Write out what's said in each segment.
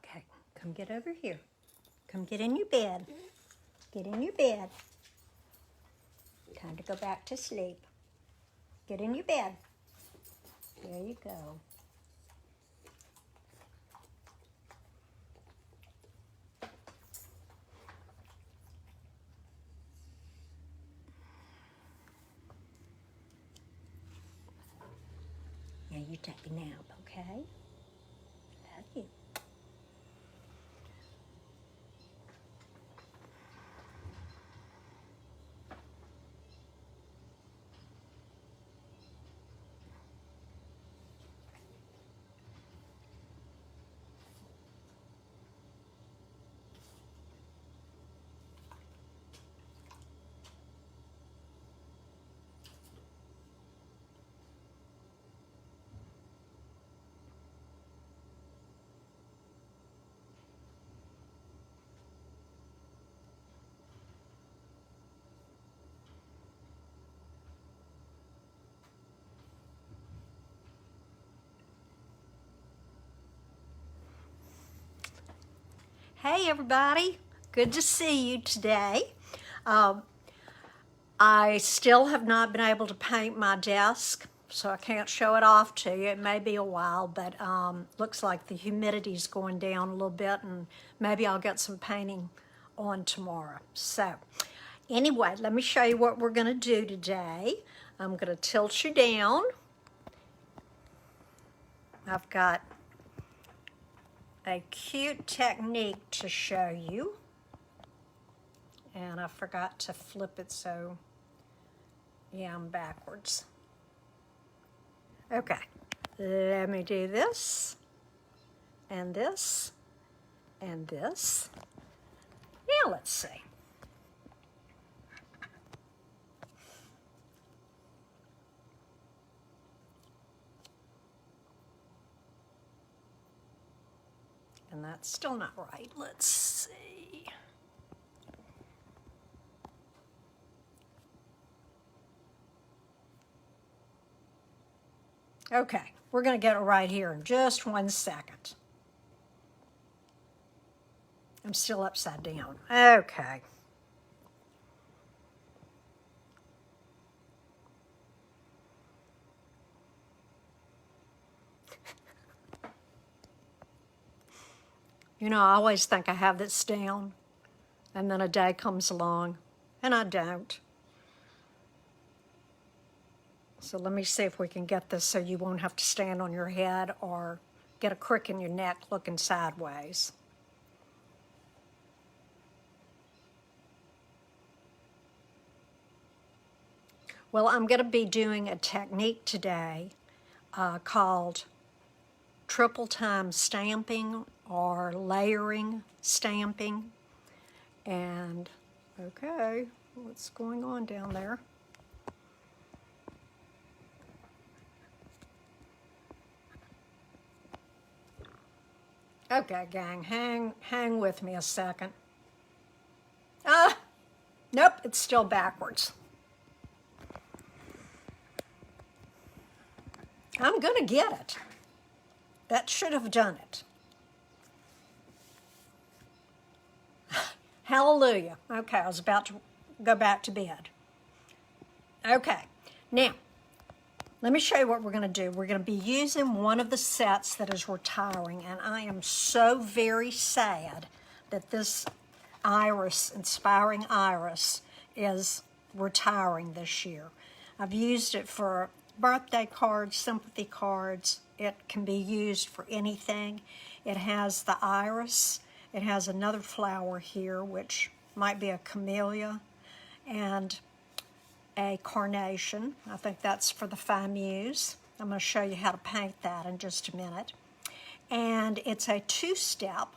Okay, come get over here. Come get in your bed. Get in your bed. Time to go back to sleep. Get in your bed. There you go. Now you take a nap, okay? Love you. Hey everybody, good to see you today. I still have not been able to paint my desk, so I can't show it off to you. It may be a while, but looks like the humidity's going down a little bit, and maybe I'll get some painting on tomorrow. So anyway, let me show you what we're gonna do today. I'm gonna tilt you down. I've got a cute technique to show you, and I forgot to flip it, so yeah, I'm backwards. Okay, let me do this and this and this. Now let's see. And that's still not right. Let's see. Okay, we're going to get it right here in just 1 second. I'm still upside down. Okay. You know, I always think I have this down, and then a day comes along, and I don't. So let me see if we can get this so you won't have to stand on your head or get a crick in your neck looking sideways. Well, I'm going to be doing a technique today called triple time stamping or layering stamping. And okay, what's going on down there? Okay, gang, hang with me a second. Nope, it's still backwards. I'm gonna get it. That should have done it. Hallelujah. Okay, I was about to go back to bed. Okay, now, let me show you what we're going to do. We're going to be using one of the sets that is retiring, and I am so very sad that this iris, Inspiring Iris, is retiring this year. I've used it for birthday cards, sympathy cards. It can be used for anything. It has the iris. It has another flower here, which might be a camellia, and a carnation. I think that's for the Famuse. I'm going to show you how to paint that in just a minute. And it's a two-step,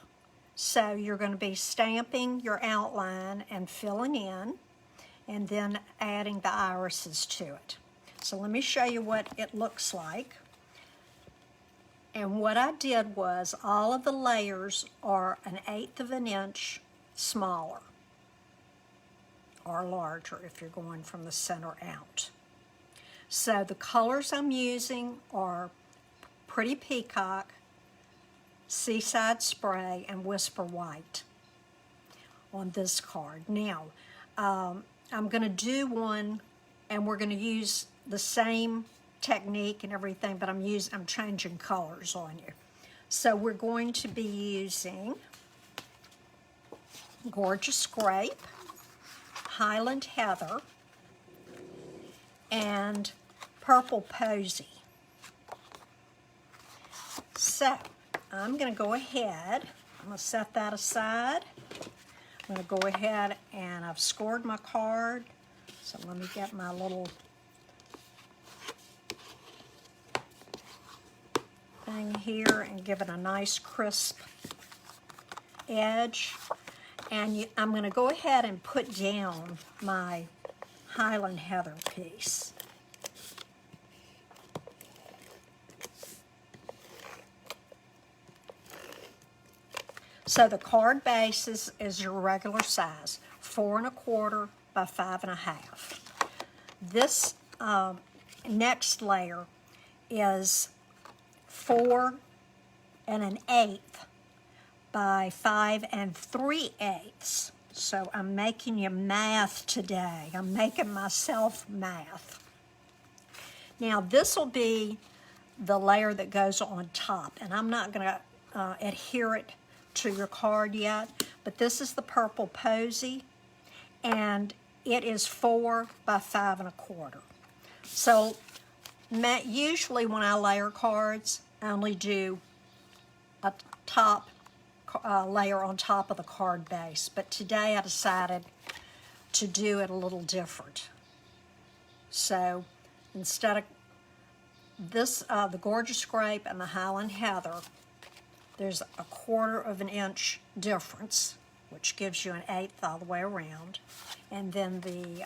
so you're going to be stamping your outline and filling in, and then adding the irises to it. So let me show you what it looks like. And what I did was all of the layers are 1/8 of an inch smaller or larger if you're going from the center out. So the colors I'm using are Pretty Peacock, Seaside Spray and Whisper White on this card. Now, I'm going to do one, and we're going to use the same technique and everything, but I'm changing colors on you. So we're going to be using Gorgeous Grape, Highland Heather, and Purple Posy. So I'm going to go ahead, I'm going to set that aside. I'm going to go ahead and I've scored my card. So let me get my little thing here and give it a nice crisp edge. And I'm going to go ahead and put down my Highland Heather piece. So the card base is your regular size, 4 1/4 by 5 1/2. This next layer is 4 1/8 by 5 3/8. So I'm making you math today. I'm making myself math. Now this will be the layer that goes on top, and I'm not going to adhere it to your card yet, but this is the Purple Posy, and it is 4 by 5 1/4. So usually when I layer cards, I only do a top layer on top of the card base, but today I decided to do it a little different. So instead of this, the Gorgeous Grape and the Highland Heather, there's a 1/4 inch difference, which gives you an 1/8 all the way around. And then the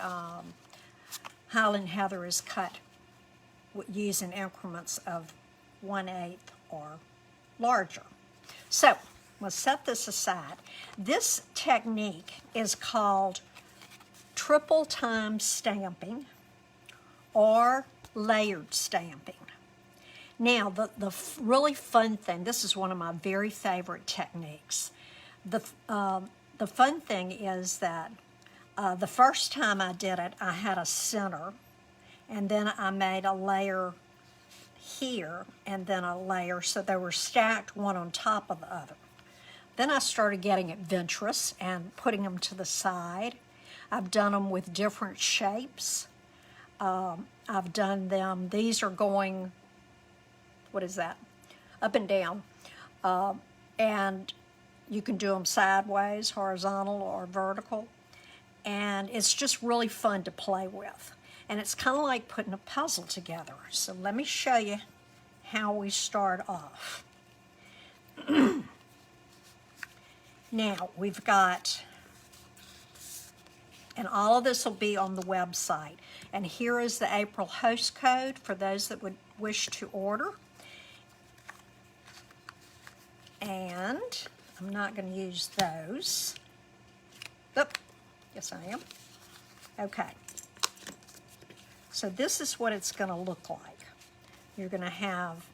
Highland Heather is cut using increments of 1/8 or larger. So let's set this aside. This technique is called triple time stamping or layered stamping. Now, the really fun thing, this is one of my very favorite techniques. The fun thing is that the first time I did it, I had a center, and then I made a layer here, and then a layer, so they were stacked one on top of the other. Then I started getting adventurous and putting them to the side. I've done them with different shapes. I've done them, these are going, what is that? Up and down. And you can do them sideways, horizontal, or vertical. And it's just really fun to play with. And it's kind of like putting a puzzle together. So let me show you how we start off. Now, we've got, and all of this will be on the website. And here is the April host code for those that would wish to order. And I'm not going to use those. Oop, yes I am. Okay. So this is what it's going to look like. You're going to have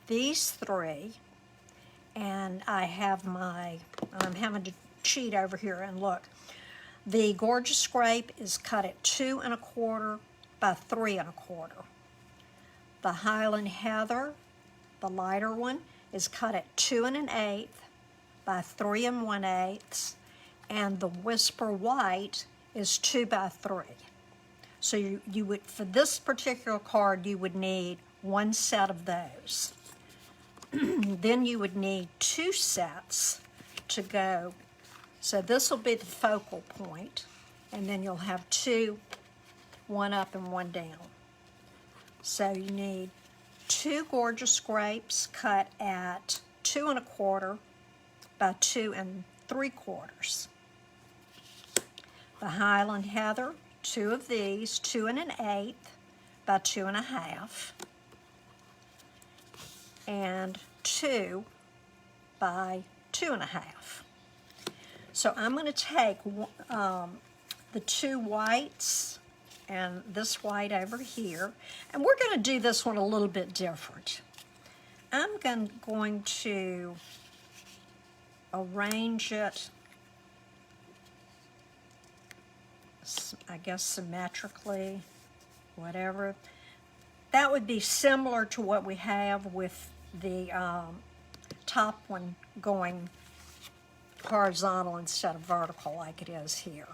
these 3, and I have I'm having to cheat over here and look. The Gorgeous Grape is cut at 2 1/4 by 3 1/4. The Highland Heather, the lighter one, is cut at 2 1/8 by 3 1/8, and the Whisper White is 2 by 3. So you would, for this particular card, you would need 1 set of those. Then you would need 2 sets to go. So this will be the focal point, and then you'll have 2, 1 up and 1 down. So you need 2 Gorgeous Grapes cut at 2 1/4 by 2 3/4. The Highland Heather, 2 of these, 2 1/8 by 2 1/2, and 2 by 2 1/2. So I'm going to take the 2 whites and this white over here, and we're going to do this one a little bit different. I'm going to arrange it, I guess symmetrically, whatever. That would be similar to what we have with the top one going horizontal instead of vertical like it is here.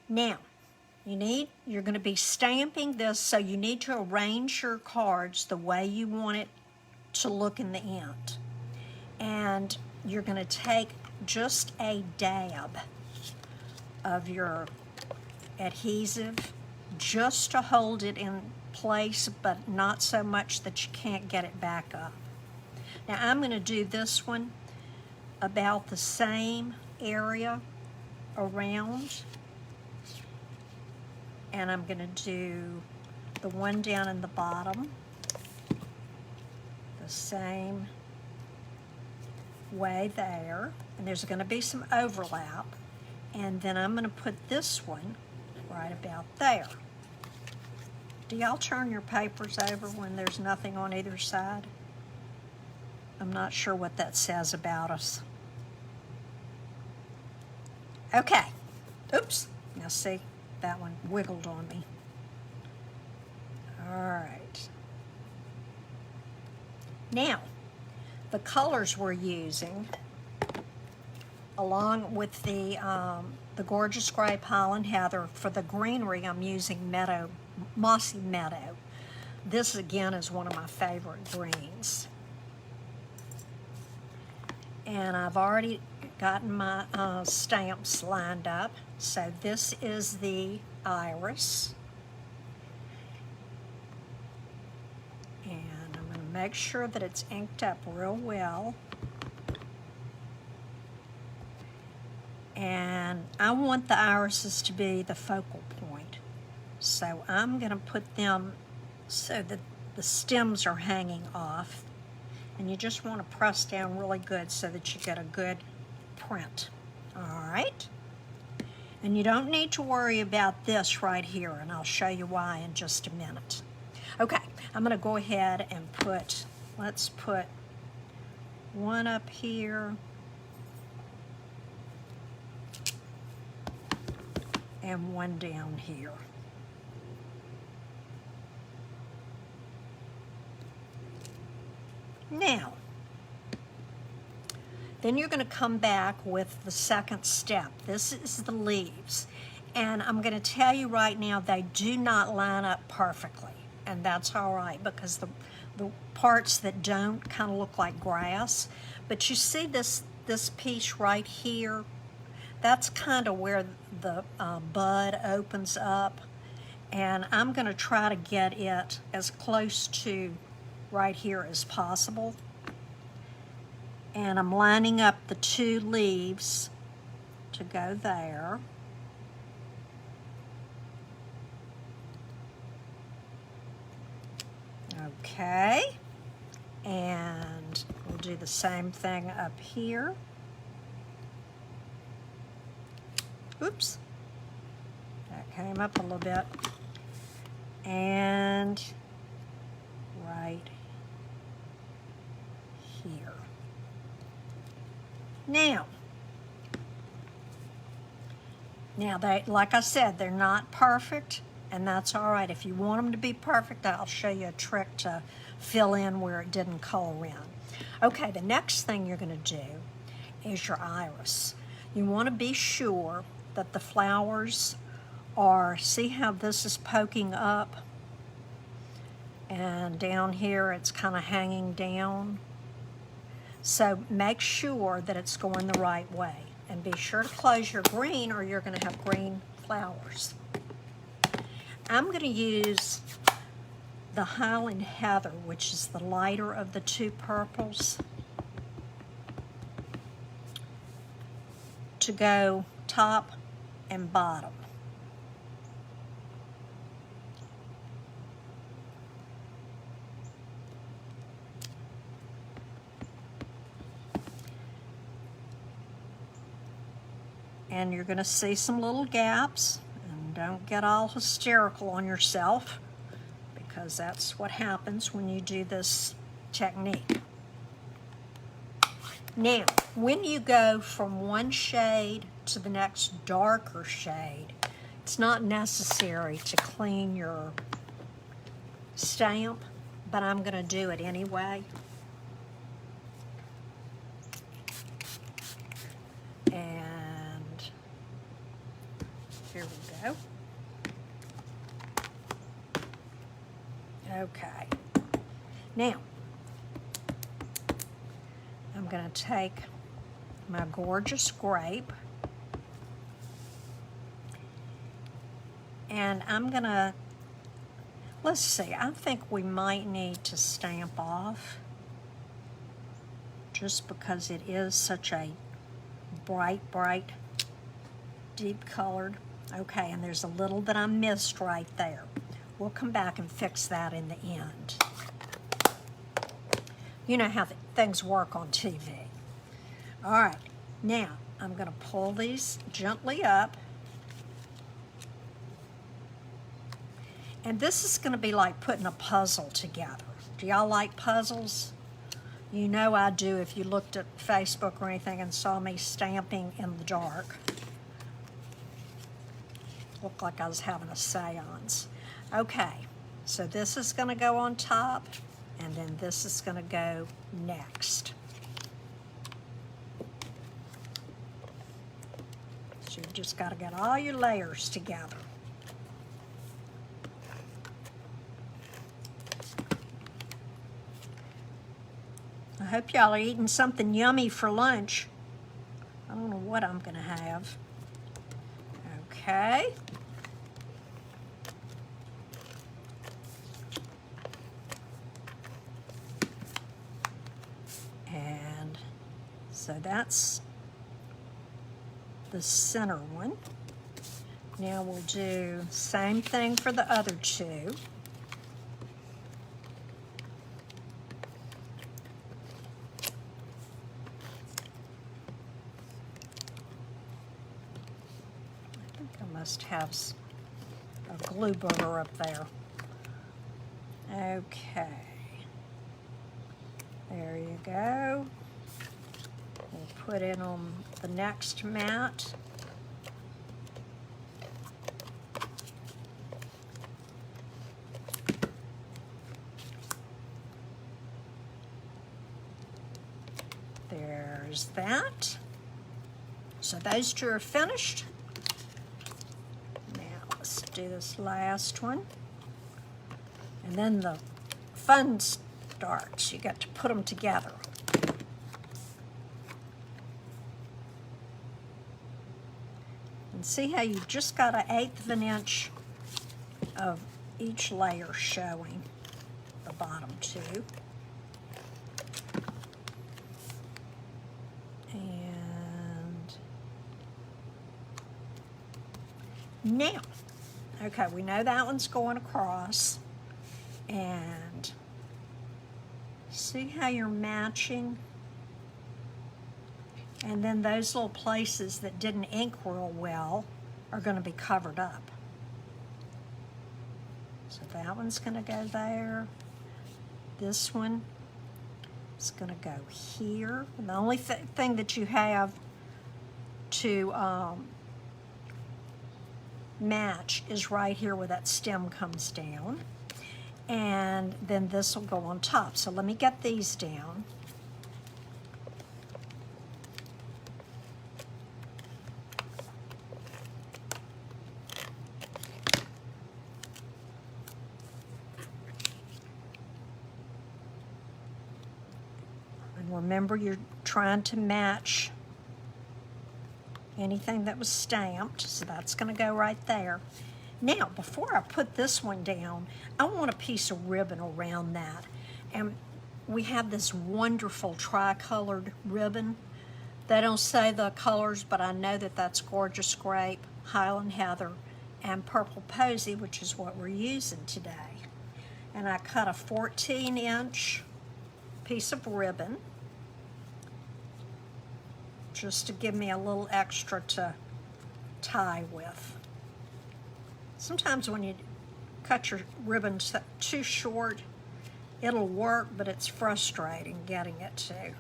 Now, you're going to be stamping this, so you need to arrange your cards the way you want it to look in the end. And you're going to take just a dab of your adhesive just to hold it in place, but not so much that you can't get it back up. Now I'm going to do this one about the same area around, and I'm going to do the one down in the bottom the same way there, and there's going to be some overlap, and then I'm going to put this one right about there. Do y'all turn your papers over when there's nothing on either side? I'm not sure what that says about us. Okay. Oops. Now see, that one wiggled on me. All right. Now, the colors we're using, along with the Gorgeous Grape Highland Heather, for the greenery I'm using Mossy Meadow. This again is one of my favorite greens. And I've already gotten my stamps lined up. So this is the iris. And I'm going to make sure that it's inked up real well. And I want the irises to be the focal point. So I'm going to put them so that the stems are hanging off. And you just want to press down really good so that you get a good print. All right? And you don't need to worry about this right here, and I'll show you why in just a minute. Okay, I'm going to go ahead and let's put one up here and one down here. Now, then you're going to come back with the second step. This is the leaves. And I'm going to tell you right now, they do not line up perfectly. And that's all right, because the parts that don't kind of look like grass. But you see this piece right here? That's kind of where the bud opens up. And I'm going to try to get it as close to right here as possible. And I'm lining up the two leaves to go there. Okay, and we'll do the same thing up here. Oops, that came up a little bit. And right here. Now they, like I said, they're not perfect, and that's all right. If you want them to be perfect, I'll show you a trick to fill in where it didn't color in. Okay, the next thing you're going to do is your iris. You want to be sure that the flowers are, see how this is poking up? And down here it's kind of hanging down. So make sure that it's going the right way. And be sure to close your green or you're going to have green flowers. I'm going to use the Highland Heather, which is the lighter of the two purples, to go top and bottom. And you're going to see some little gaps, and don't get all hysterical on yourself, because that's what happens when you do this technique. Now, when you go from one shade to the next darker shade, it's not necessary to clean your stamp, but I'm going to do it anyway. And here we go. Okay. Now, I'm going to take my gorgeous grape and I'm going to, let's see, I think we might need to stamp off just because it is such a bright, deep colored. Okay, and there's a little that I missed right there. We'll come back and fix that in the end. You know how things work on TV. All right, now I'm going to pull these gently up. And this is going to be like putting a puzzle together. Do y'all like puzzles? You know I do if you looked at Facebook or anything and saw me stamping in the dark. Looked like I was having a seance. Okay, so this is going to go on top, and then this is going to go next. So you just got to get all your layers together. I hope y'all are eating something yummy for lunch. I don't know what I'm going to have. Okay. And so that's the center one. Now we'll do same thing for the other two. Must have a glue booger up there. Okay. There you go. We'll put it on the next mat. There's that. So those two are finished. Do this last one, and then the fun starts. You got to put them together. And see how you just got 1/8 of an inch of each layer showing, the bottom two. And now, okay, we know that one's going across, and see how you're matching? And then those little places that didn't ink real well are going to be covered up. So that one's going to go there. This one is going to go here. And the only thing that you have to match is right here where that stem comes down, and then this will go on top. So let me get these down. And remember, you're trying to match anything that was stamped, so that's going to go right there. Now, before I put this one down, I want a piece of ribbon around that. And we have this wonderful tri-colored ribbon. They don't say the colors, but I know that that's Gorgeous Grape, Highland Heather, and Purple Posy, which is what we're using today. And I cut a 14-inch piece of ribbon, just to give me a little extra to tie with. Sometimes when you cut your ribbons too short. It'll work, but it's frustrating getting it to.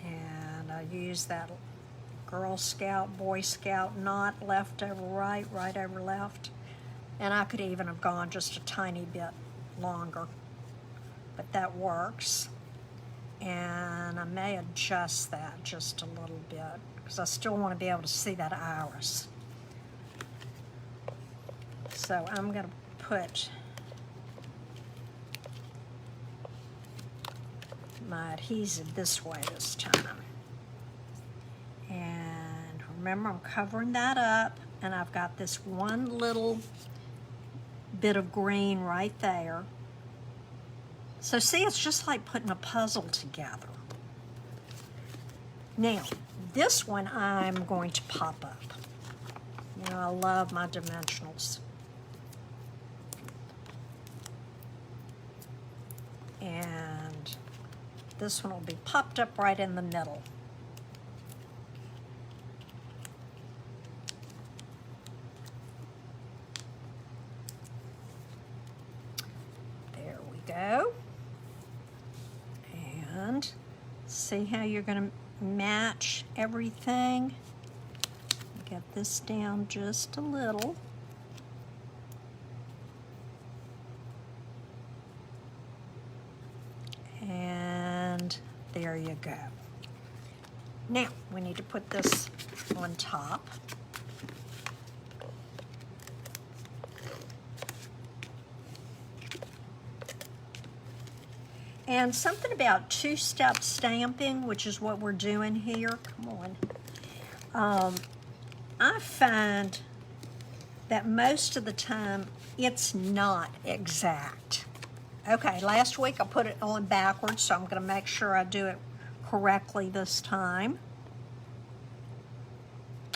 And I use that Girl Scout, Boy Scout knot, left over right, right over left. And I could even have gone just a tiny bit longer, but that works. And I may adjust that just a little bit because I still want to be able to see that iris. So I'm going to put my adhesive this way this time. And remember, I'm covering that up, and I've got this one little bit of green right there. So see, it's just like putting a puzzle together. Now, this one I'm going to pop up. You know, I love my dimensionals. And this one will be popped up right in the middle. There we go. And see how you're going to match everything. Get this down just a little. And there you go. Now we need to put this on top. And something about two-step stamping, which is what we're doing here. Come on. I find that most of the time it's not exact. Okay, last week I put it on backwards, so I'm going to make sure I do it correctly this time.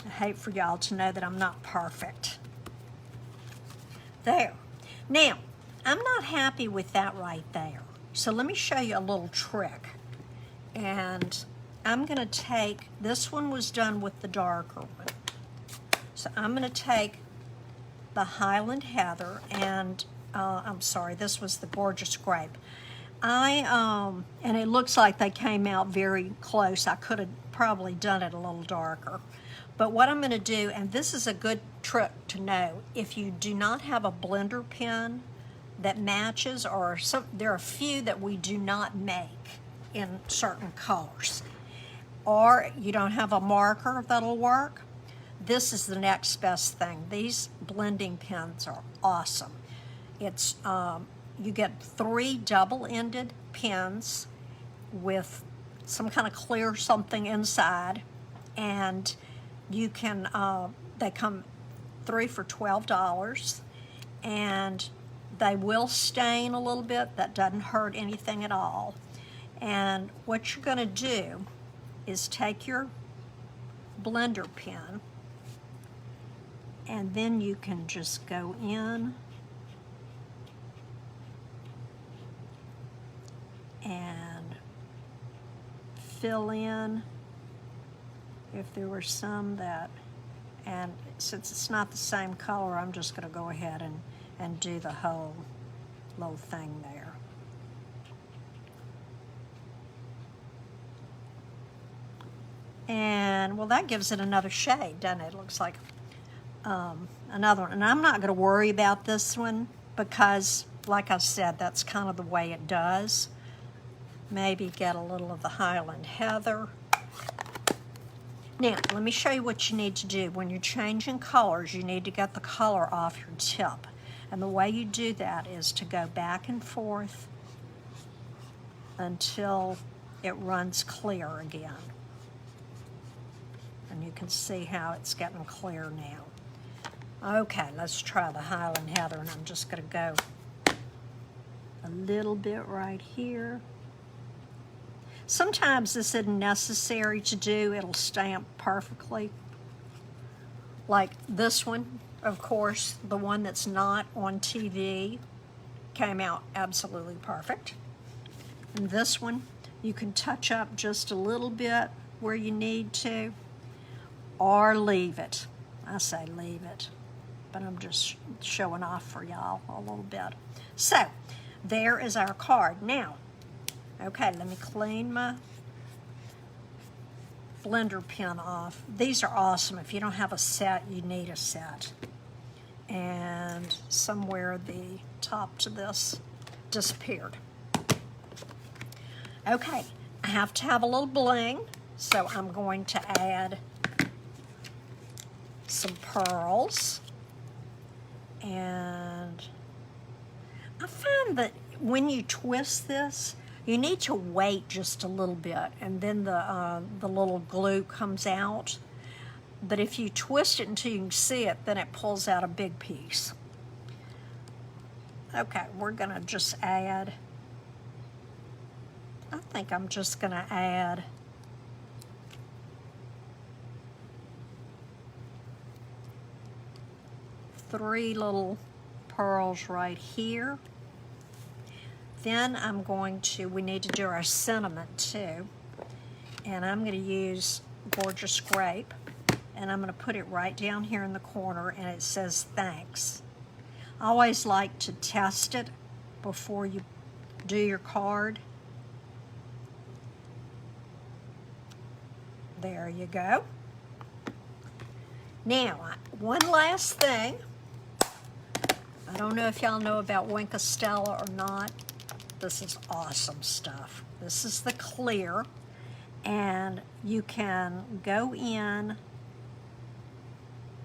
I hate for y'all to know that I'm not perfect. There. Now, I'm not happy with that right there. So let me show you a little trick. And I'm going to take, this one was done with the darker one. So I'm going to take the Highland Heather and, I'm sorry, this was the Gorgeous Grape. And it looks like they came out very close. I could have probably done it a little darker. But what I'm going to do, and this is a good trick to know, if you do not have a blender pen that matches, or there are a few that we do not make in certain colors, or you don't have a marker that'll work, this is the next best thing. These blending pens are awesome. It's you get 3 double-ended pens with some kind of clear something inside, and you can they come 3 for $12, and they will stain a little bit. That doesn't hurt anything at all. And what you're going to do is take your blender pen, and then you can just go in and fill in if there were some that, and since it's not the same color, I'm just going to go ahead and do the whole little thing there. And well, that gives it another shade, doesn't it? It looks like another one. And I'm not going to worry about this one because, like I said, that's kind of the way it does. Maybe get a little of the Highland Heather. Now, let me show you what you need to do. When you're changing colors, you need to get the color off your tip. And the way you do that is to go back and forth until it runs clear again. And you can see how it's getting clear now. Okay, let's try the Highland Heather, and I'm just going to go a little bit right here. Sometimes this isn't necessary to do. It'll stamp perfectly. Like this one, of course, the one that's not on TV came out absolutely perfect. And this one, you can touch up just a little bit where you need to, or leave it. I say leave it. but I'm just showing off for y'all a little bit. So, there is our card. Now, okay, let me clean my blender pen off. These are awesome. If you don't have a set, you need a set. And somewhere the top to this disappeared. Okay, I have to have a little bling, so I'm going to add some pearls. And I find that when you twist this, you need to wait just a little bit, and then the little glue comes out. But if you twist it until you can see it, then it pulls out a big piece. Okay, we're gonna just add, I think I'm just gonna add three little pearls right here. Then I'm going to, we need to do our sentiment too. And I'm gonna use Gorgeous Grape. And I'm going to put it right down here in the corner, and it says thanks. I always like to test it before you do your card. There you go. Now, one last thing. I don't know if y'all know about Wink of Stella or not. This is awesome stuff. This is the clear, and you can go in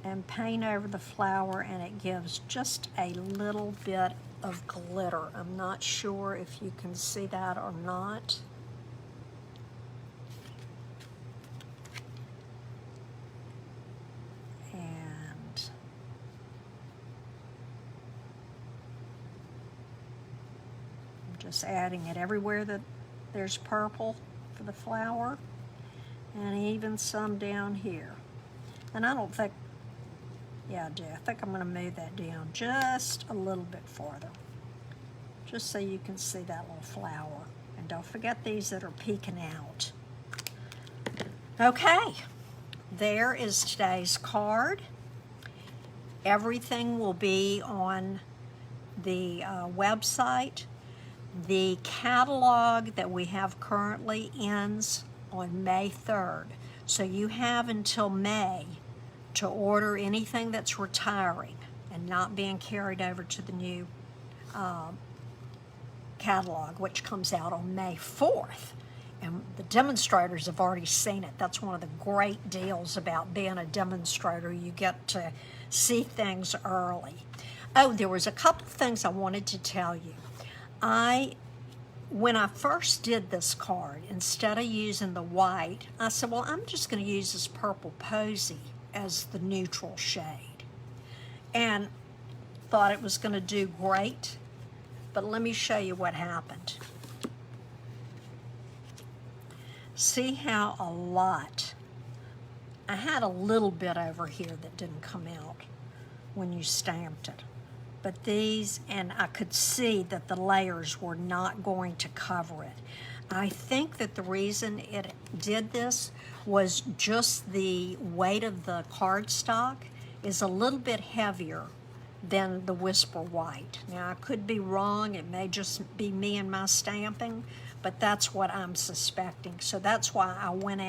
and paint over the flower, and it gives just a little bit of glitter. I'm not sure if you can see that or not. And I'm just adding it everywhere that there's purple for the flower, and even some down here. And I don't think, yeah, I do. I think I'm going to move that down just a little bit farther, just so you can see that little flower. And don't forget these that are peeking out. Okay, there is today's card. Everything will be on the website. The catalog that we have currently ends on May 3rd. So you have until May to order anything that's retiring and not being carried over to the new catalog, which comes out on May 4th. And the demonstrators have already seen it. That's one of the great deals about being a demonstrator. You get to see things early. Oh, there was a couple of things I wanted to tell you. When I first did this card, instead of using the white, I said, well, I'm just going to use this purple posy as the neutral shade, and thought it was going to do great. But let me show you what happened. See how a lot, I had a little bit over here that didn't come out when you stamped it. But these, and I could see that the layers were not going to cover it. I think that the reason it did this was just the weight of the cardstock is a little bit heavier than the Whisper White. Now, I could be wrong. It may just be me and my stamping, but that's what I'm suspecting. So that's why I went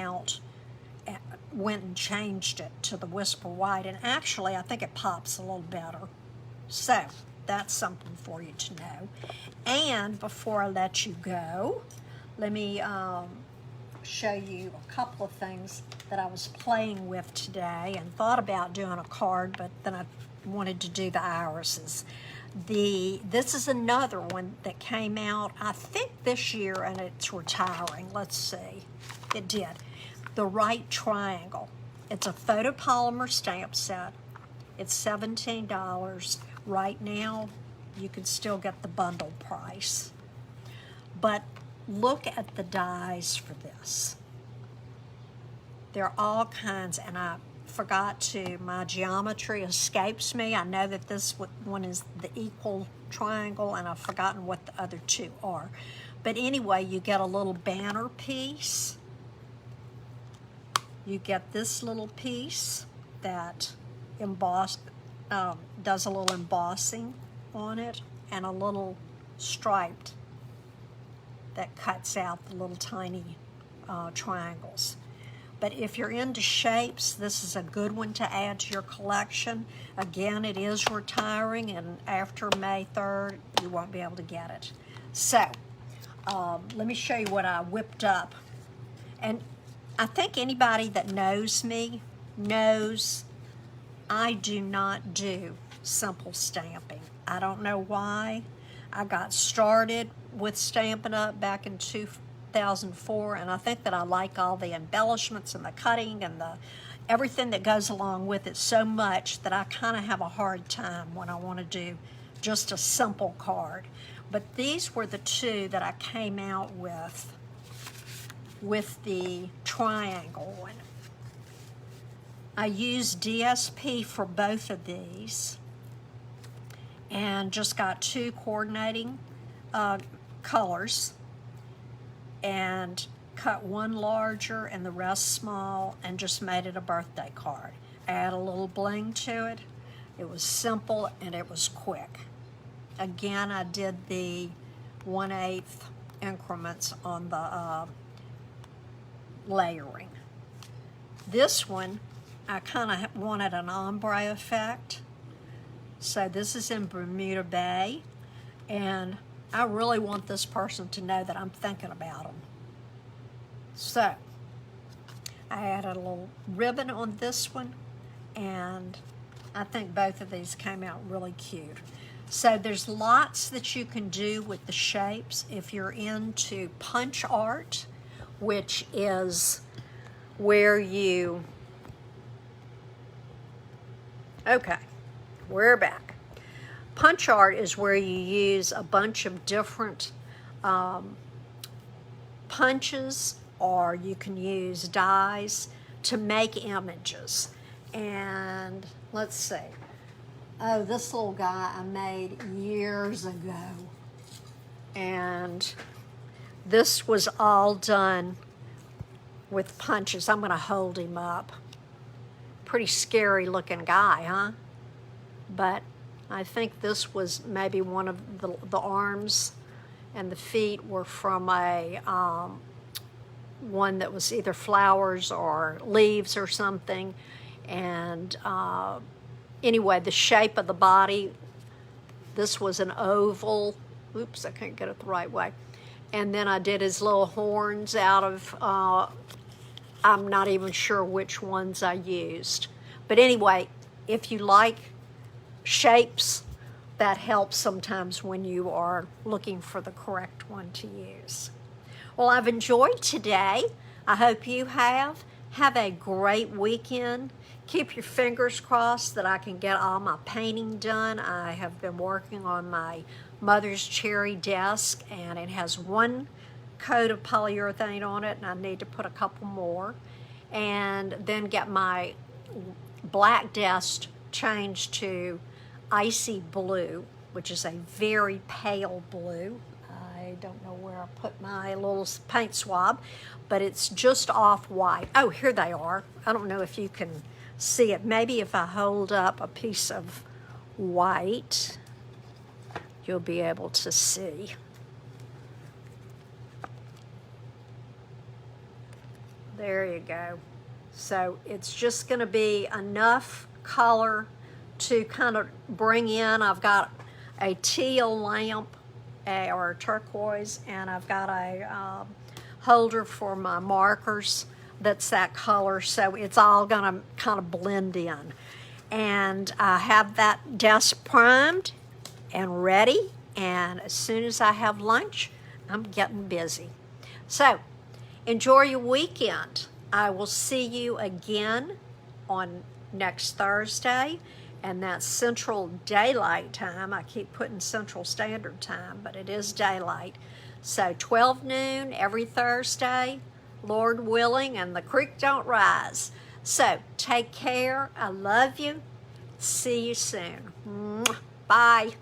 and changed it to the Whisper White. And actually, I think it pops a little better. So that's something for you to know. And before I let you go, let me show you a couple of things that I was playing with today and thought about doing a card, but then I wanted to do the irises. This is another one that came out, I think this year, and it's retiring. Let's see. It did. The Right Triangle. It's a photopolymer stamp set. It's $17. Right now, you can still get the bundle price. But look at the dies for this. They're all kinds, and I forgot to, my geometry escapes me. I know that this one is the equal triangle, and I've forgotten what the other two are. But anyway, you get a little banner piece. You get this little piece that embossed does a little embossing on it and a little striped that cuts out the little tiny triangles. But if you're into shapes, this is a good one to add to your collection. Again, it is retiring, and after May 3rd, you won't be able to get it. So, let me show you what I whipped up. And I think anybody that knows me knows I do not do simple stamping. I don't know why. I got started with Stampin' Up! Back in 2004, and I think that I like all the embellishments and the cutting and everything that goes along with it so much that I kind of have a hard time when I want to do just a simple card. But these were the two that I came out with the triangle one. I used DSP for both of these and just got two coordinating colors and cut one larger and the rest small and just made it a birthday card. Add a little bling to it. It was simple and it was quick. Again, I did the 1/8 increments on the layering. This one, I kind of wanted an ombre effect. So this is in Bermuda Bay, and I really want this person to know that I'm thinking about them. So I added a little ribbon on this one, and I think both of these came out really cute. So there's lots that you can do with the shapes if you're into punch art, which is where you, okay, we're back. Punch art is where you use a bunch of different punches, or you can use dies to make images. And let's see. Oh, this little guy I made years ago. And this was all done with punches. I'm going to hold him up. Pretty scary looking guy, huh? But I think this was maybe one of the arms and the feet were from a one that was either flowers or leaves or something. And anyway, the shape of the body, this was an oval. Oops, I can't get it the right way. And then I did his little horns out of, I'm not even sure which ones I used. But anyway, if you like shapes, that helps sometimes when you are looking for the correct one to use. Well, I've enjoyed today. I hope you have. Have a great weekend. Keep your fingers crossed that I can get all my painting done. I have been working on my mother's cherry desk, and it has one coat of polyurethane on it, and I need to put a couple more. And then get my black desk changed to icy blue, which is a very pale blue. I don't know where I put my little paint swab, but it's just off-white. Oh, here they are. I don't know if you can see it. Maybe if I hold up a piece of white, you'll be able to see. There you go. So it's just going to be enough color to kind of bring in. I've got a teal lamp or turquoise, and I've got a holder for my markers that's that color, so it's all going to kind of blend in. And I have that desk primed and ready, and as soon as I have lunch, I'm getting busy. So enjoy your weekend. I will see you again on next Thursday, and that's Central Daylight Time. I keep putting Central Standard Time, but it is daylight. So 12 noon every Thursday, Lord willing, and the creek don't rise. So take care. I love you. See you soon. Bye.